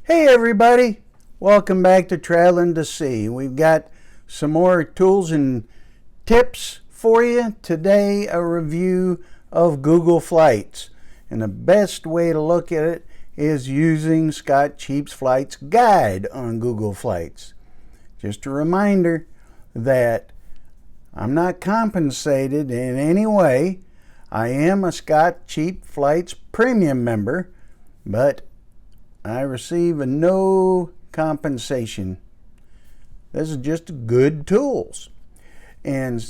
Hey everybody, welcome back to Traveling2See. We've got some more tools and tips for you. Today a review of Google Flights. And the best way to look at it is using Scott Cheap's Flights guide on Google Flights. Just a reminder that I'm not compensated in any way. I am a Scott Cheap Flights premium member, but I receive no compensation. This is just good tools. And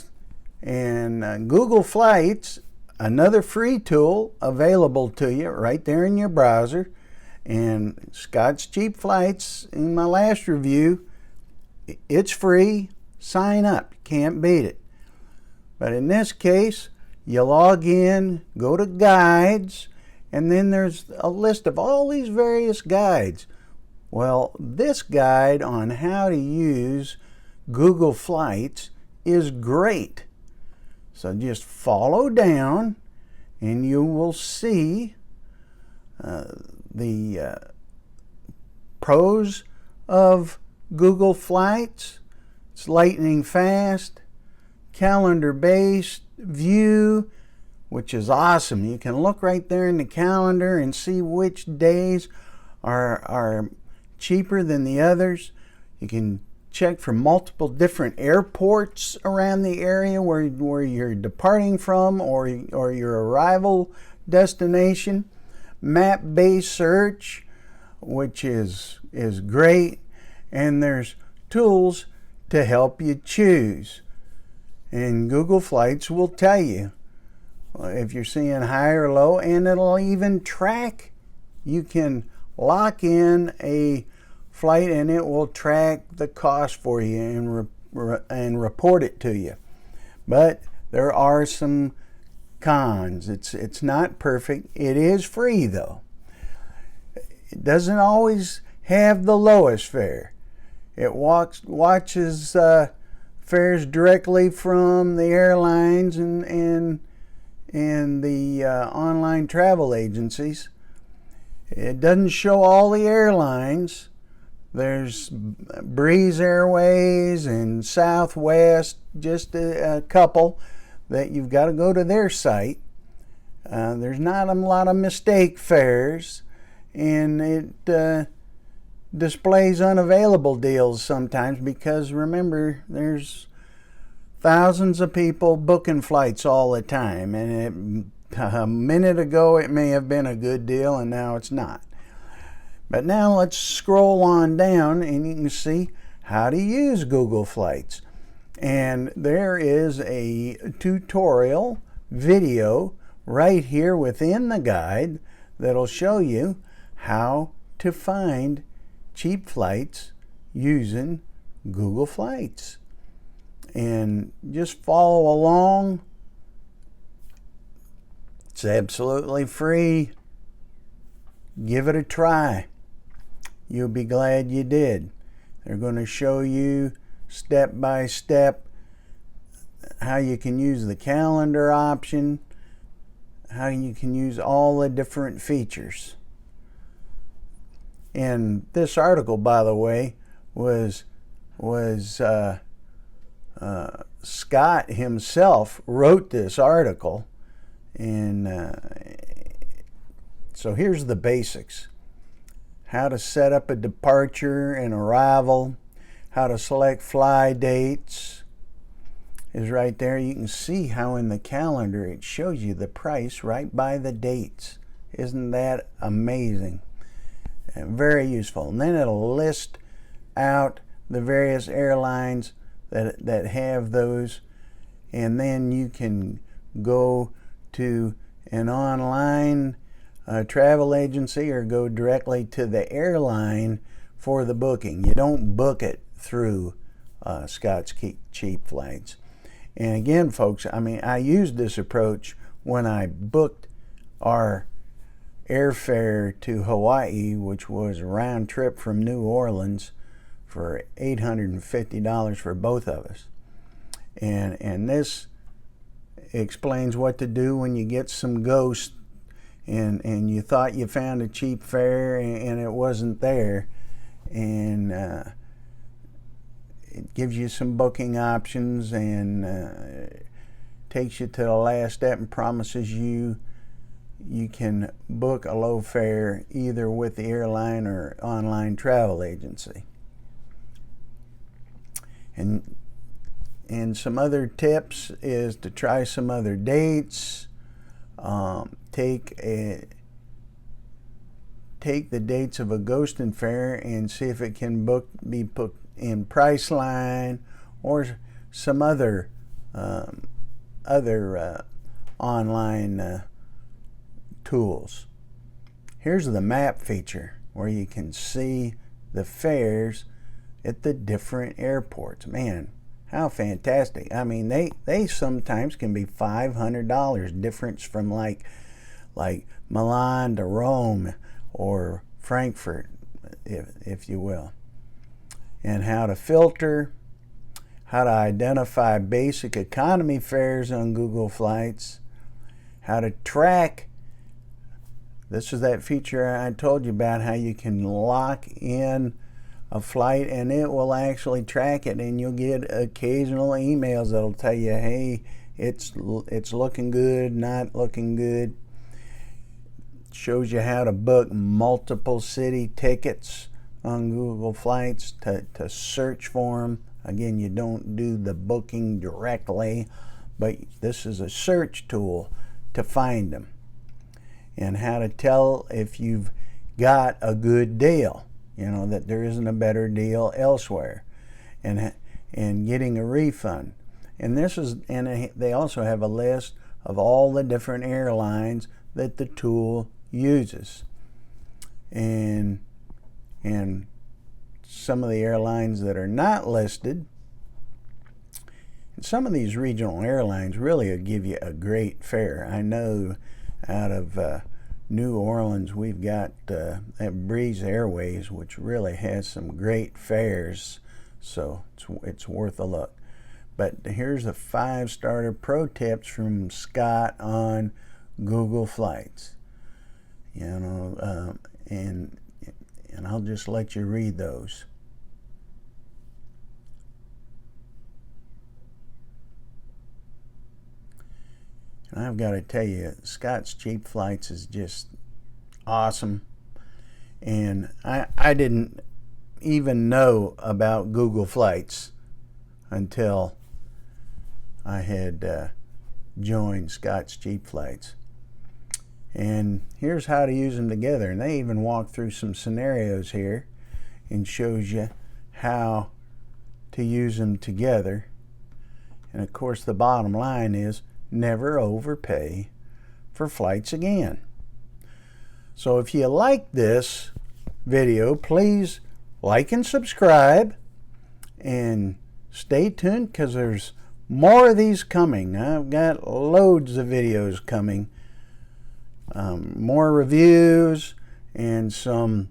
Google Flights, another free tool available to you right there in your browser. And Scott's Cheap Flights, in my last review, it's free. Sign up. Can't beat it. But in this case, you log in, go to Guides, and then there's a list of all these various guides. Well, this guide on how to use Google Flights is great. So just follow down and you will see the pros of Google Flights. It's lightning fast, calendar-based, view, which is awesome. You can look right there in the calendar and see which days are cheaper than the others. You can check for multiple different airports around the area where you're departing from or your arrival destination. Map-based search, which is great, and there's tools to help you choose. And Google Flights will tell you if you're seeing high or low, and it'll even track. You can lock in a flight and it will track the cost for you and report it to you. But there are some cons. It's not perfect. It is free though. It doesn't always have the lowest fare. It watches fares directly from the airlines and the online travel agencies. It doesn't show all the airlines. There's Breeze Airways and Southwest, just a couple that you've got to go to their site. There's not a lot of mistake fares, and it displays unavailable deals sometimes because remember, there's thousands of people booking flights all the time, and a minute ago it may have been a good deal and now it's not. But now let's scroll on down and you can see how to use Google Flights. And there is a tutorial video right here within the guide that'll show you how to find cheap flights using Google Flights. And just follow along. It's absolutely free. Give it a try. You'll be glad you did. They're going to show you step by step how you can use the calendar option, how you can use all the different features. And this article, by the way, was Scott himself wrote this article, and so here's the basics. How to set up a departure and arrival, how to select fly dates is right there. You can see how in the calendar it shows you the price right by the dates. Isn't that amazing? Very useful. And then it'll list out the various airlines that have those, and then you can go to an online travel agency or go directly to the airline for the booking. You don't book it through Scott's Cheap Flights. And again, folks, I used this approach when I booked our airfare to Hawaii, which was a round trip from New Orleans for $850 for both of us. And this explains what to do when you get some ghosts and you thought you found a cheap fare and it wasn't there. And it gives you some booking options, and takes you to the last step and promises you can book a low fare either with the airline or online travel agency. And some other tips is to try some other dates. Take the dates of a ghosting fare and see if it can be booked in Priceline or some other online tools. Here's the map feature where you can see the fares at the different airports. Man, how fantastic. I mean, they sometimes can be $500 difference from like Milan to Rome or Frankfurt, if you will. And how to filter, how to identify basic economy fares on Google Flights, how to track. This is that feature I told you about, how you can lock in a flight and it will actually track it, and you'll get occasional emails that'll tell you, hey, it's looking good, not looking good. Shows you how to book multiple city tickets on Google Flights, to search for them. Again, you don't do the booking directly, but this is a search tool to find them. And how to tell if you've got a good deal, you know, that there isn't a better deal elsewhere, and getting a refund. And they also have a list of all the different airlines that the tool uses, and some of the airlines that are not listed. And some of these regional airlines really will give you a great fare. I know out of New Orleans we've got that Breeze Airways, which really has some great fares, so it's worth a look. But here's the 5-starter pro tips from Scott on Google Flights. You know, and I'll just let you read those. And I've got to tell you, Scott's Cheap Flights is just awesome. And I didn't even know about Google Flights until I had joined Scott's Cheap Flights. And here's how to use them together. And they even walk through some scenarios here and shows you how to use them together. And of course, the bottom line is never overpay for flights again. So if you like this video, please like and subscribe, and stay tuned because there's more of these coming. I've got loads of videos coming. More reviews and some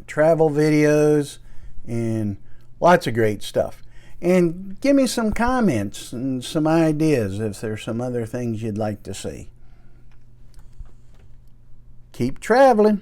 travel videos and lots of great stuff. And give me some comments and some ideas if there's some other things you'd like to see. Keep traveling.